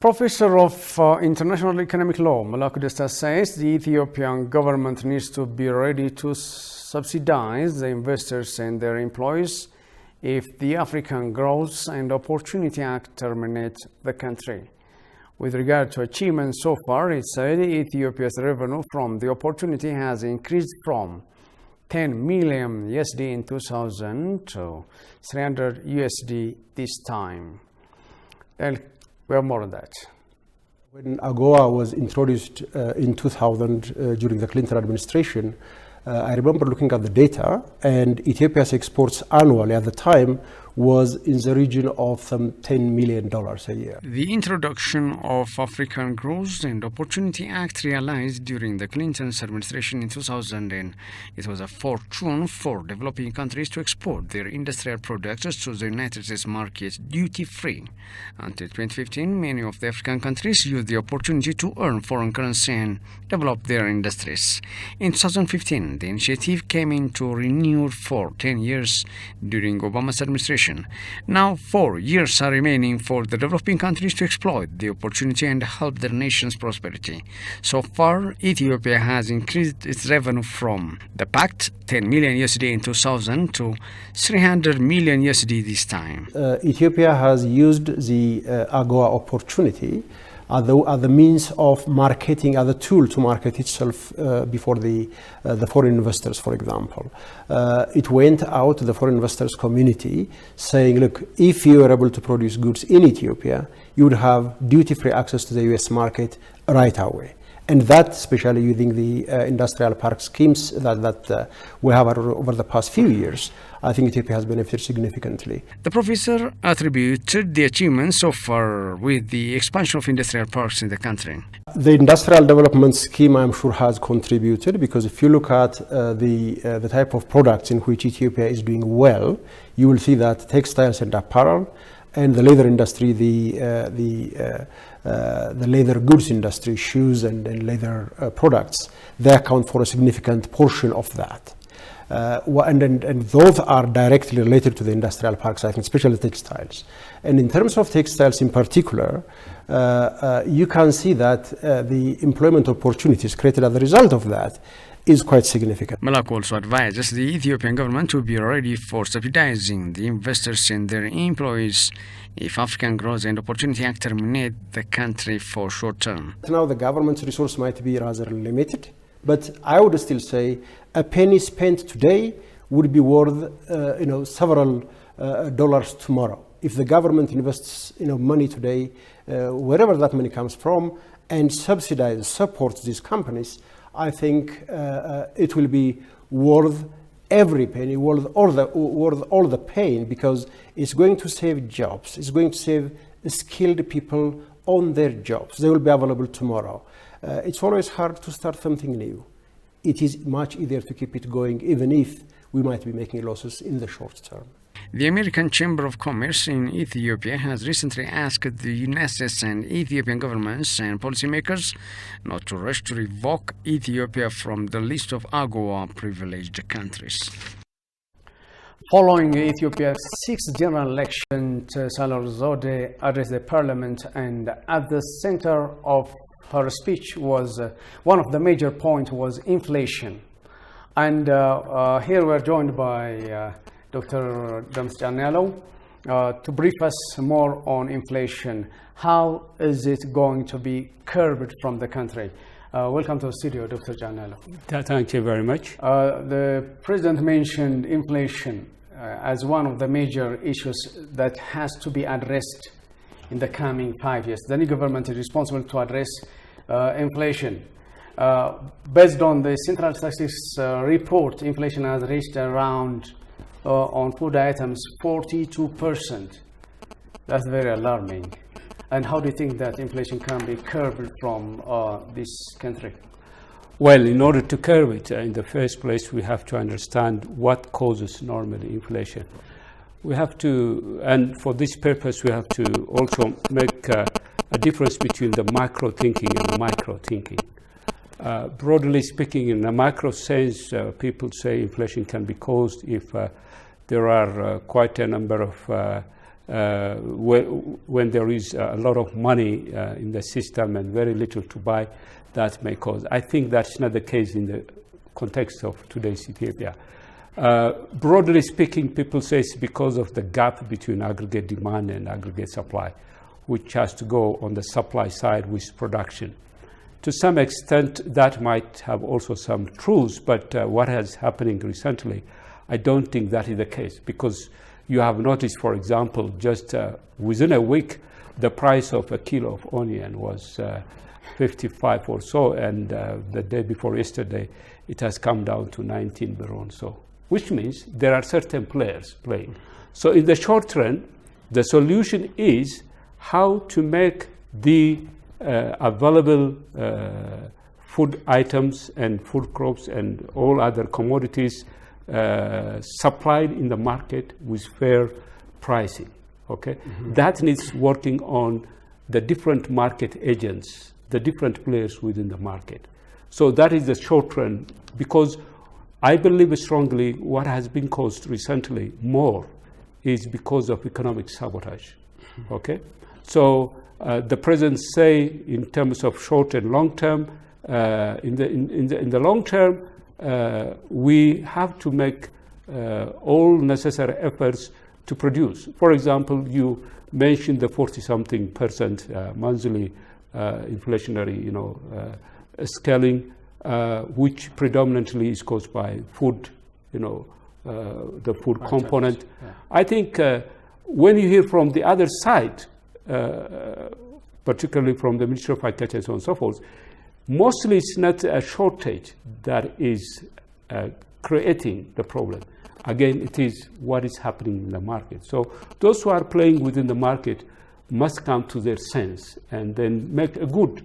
Professor of International Economic Law, Malaku Desta says the Ethiopian government needs to be ready to subsidize the investors and their employees if the African Growth and Opportunity Act terminates the country. With regard to achievements so far, it said Ethiopia's revenue from the opportunity has increased from 10 million USD in 2000 to 300 USD this time. We have more on that. When AGOA was introduced in 2000 during the Clinton administration, I remember looking at the data, and Ethiopia's exports annually at the time was in the region of some $10 million a year. The introduction of African Growth and Opportunity Act realized during the Clinton's administration in 2000, and it was a fortune for developing countries to export their industrial products to the United States market duty-free. Until 2015, many of the African countries used the opportunity to earn foreign currency and develop their industries. In 2015, the initiative came into renewal for 10 years during Obama's administration. Now 4 years are remaining for the developing countries to exploit the opportunity and help their nation's prosperity. So far, Ethiopia has increased its revenue from the pact 10 million USD in 2000 to 300 million USD this time. Ethiopia has used the AGOA opportunity as the means of marketing, as a tool to market itself before the foreign investors, for example. It went out to the foreign investors community saying, look, if you are able to produce goods in Ethiopia, you would have duty-free access to the US market right away. And that, especially using the industrial park schemes that we have over the past few years, I think Ethiopia has benefited significantly. The professor attributed the achievements so far with the expansion of industrial parks in the country. The industrial development scheme, I'm sure, has contributed, because if you look at the type of products in which Ethiopia is doing well, you will see that textiles and apparel and the leather industry, the leather goods industry, shoes and leather products, they account for a significant portion of that. And those are directly related to the industrial parks, I think, especially textiles. And in terms of textiles in particular, you can see that the employment opportunities created as a result of that is quite significant. Malaku also advises the Ethiopian government to be ready for subsidizing the investors and their employees if African Growth and Opportunity Act terminate the country for short term. Now the government's resource might be rather limited, but I would still say a penny spent today would be worth several dollars tomorrow. If the government invests money today, wherever that money comes from, and supports these companies, I think it will be worth every penny, worth all the pain, because it's going to save jobs. It's going to save skilled people on their jobs. They will be available tomorrow. It's always hard to start something new. It is much easier to keep it going, even if we might be making losses in the short term. The American Chamber of Commerce in Ethiopia has recently asked the United States and Ethiopian governments and policymakers not to rush to revoke Ethiopia from the list of AGOA privileged countries. Following Ethiopia's sixth general election, Sahle Zode addressed the parliament, and at the center of her speech was one of the major points was inflation. And here we're joined by Dr. James Janello to brief us more on inflation. How is it going to be curbed from the country? Welcome to the studio, Dr. Janello. Thank you very much. The President mentioned inflation as one of the major issues that has to be addressed in the coming 5 years. The new government is responsible to address inflation. Based on the Central Statistics report, inflation has reached around on food items 42%. That's very alarming. And how do you think that inflation can be curbed from this country? Well, in order to curb it, in the first place, we have to understand what causes normally inflation. We have to, and for this purpose, we have to also make a difference between the macro thinking and the micro thinking. Broadly speaking, in a macro sense, people say inflation can be caused if there are quite a number of when there is a lot of money in the system and very little to buy, that may cause. I think that's not the case in the context of today's Ethiopia. Broadly speaking, people say it's because of the gap between aggregate demand and aggregate supply, which has to go on the supply side with production. To some extent, that might have also some truths, but what has happening recently, I don't think that is the case, because you have noticed, for example, just within a week, the price of a kilo of onion was 55 or so, and the day before yesterday, it has come down to 19 birr. So, which means there are certain players playing. So in the short run, the solution is how to make the available food items and food crops and all other commodities supplied in the market with fair pricing. Okay, that needs working on the different market agents, the different players within the market. So that is the short run, because I believe strongly what has been caused recently more is because of economic sabotage. Okay, so the presidents say in terms of short and long term. In the long term, we have to make all necessary efforts to produce. For example, you mentioned the 40-something% monthly inflationary, scaling, which predominantly is caused by food, the food component. Yeah. I think when you hear from the other side, particularly from the Ministry of Agriculture and so on and so forth, mostly it's not a shortage that is creating the problem. Again, it is what is happening in the market. So those who are playing within the market must come to their sense and then make a good.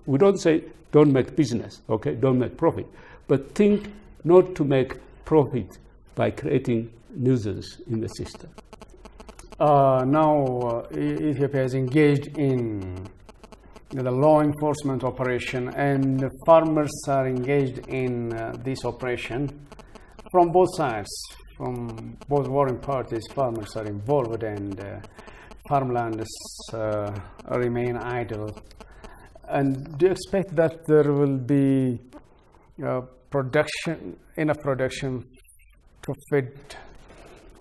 We don't say don't make business, okay? Don't make profit, but think not to make profit by creating nuisance in the system. Now Ethiopia is engaged in the law enforcement operation, and the farmers are engaged in this operation from both sides, from both warring parties. Farmers are involved, and farmlands remain idle. And do you expect that there will be enough production to feed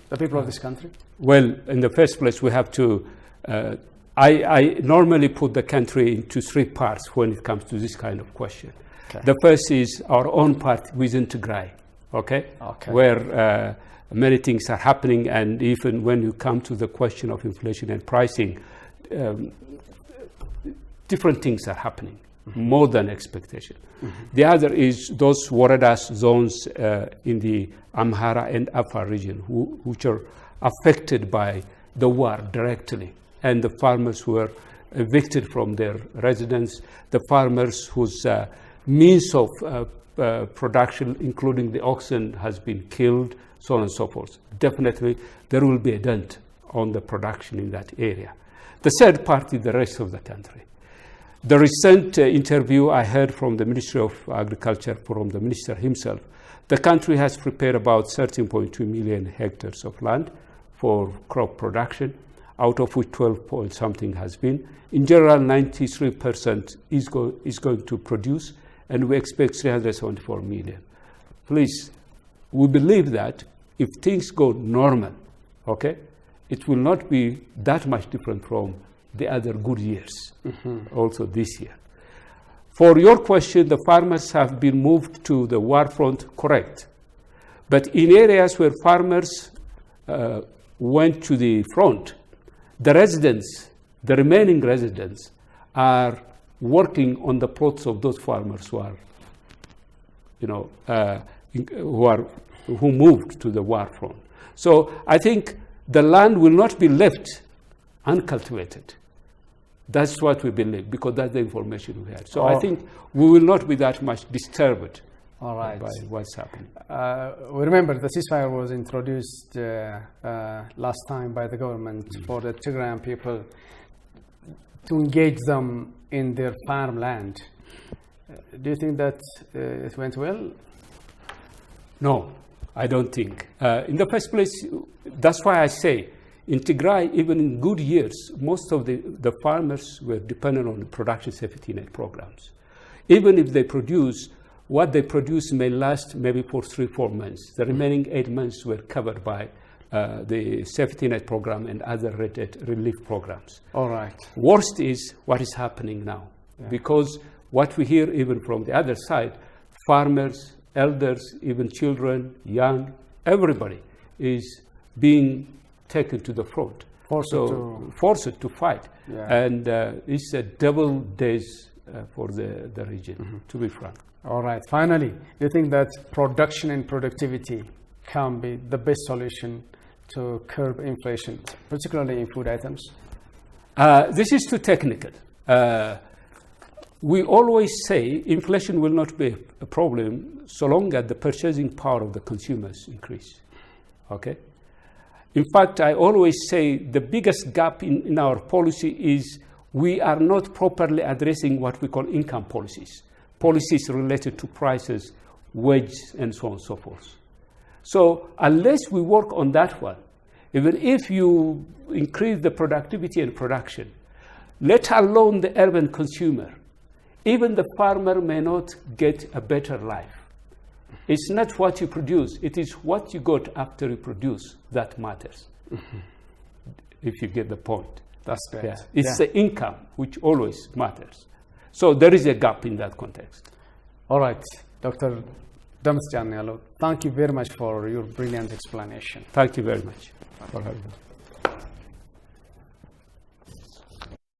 the people of this country? Well, in the first place, we have to I normally put the country into three parts when it comes to this kind of question. Okay. The first is our own part within Tigray, okay? Where many things are happening, and even when you come to the question of inflation and pricing, different things are happening, more than expectation. The other is those Woredas zones in the Amhara and Afar region, which are affected by the war directly, and the farmers who were evicted from their residence, the farmers whose means of production, including the oxen, has been killed, so on and so forth. Definitely, there will be a dent on the production in that area. The third part is the rest of the country. The recent interview I heard from the Ministry of Agriculture, from the minister himself, the country has prepared about 13.2 million hectares of land for crop production, out of which 12 point something has been. In general, 93% is going to produce, and we expect 374 million. Please, we believe that if things go normal, okay, it will not be that much different from the other good years, also this year. For your question, the farmers have been moved to the war front, correct. But in areas where farmers went to the front, the residents, the remaining residents, are working on the plots of those farmers who are, who moved to the war front. So I think the land will not be left uncultivated. That's what we believe, because that's the information we had. So I think we will not be that much disturbed by what's happening. We remember the ceasefire was introduced last time by the government for the Tigrayan people to engage them in their farmland. Do you think that it went well? No, I don't think. In the first place, that's why I say In Tigray, even in good years, most of the farmers were dependent on the production safety net programs. Even if they produce, what they produce may last maybe for 3-4 months. The remaining 8 months were covered by the safety net program and other relief programs. All right. Worst is what is happening now. Because what we hear even from the other side, farmers, elders, even children, young, everybody is being taken to the front. Forced to fight. Yeah. And it's a double days for the region, to be frank. All right. Finally, do you think that production and productivity can be the best solution to curb inflation, particularly in food items? This is too technical. We always say inflation will not be a problem so long as the purchasing power of the consumers increase. Okay? In fact, I always say the biggest gap in our policy is we are not properly addressing what we call income policies related to prices, wages, and so on and so forth. So unless we work on that one, even if you increase the productivity and production, let alone the urban consumer, even the farmer may not get a better life. It's not what you produce, it is what you got after you produce that matters. If you get the point. That's great. Yeah. It's the income which always matters. So there is a gap in that context. All right, Dr. Damas Janialo, thank you very much for your brilliant explanation. Thank you very much for having me.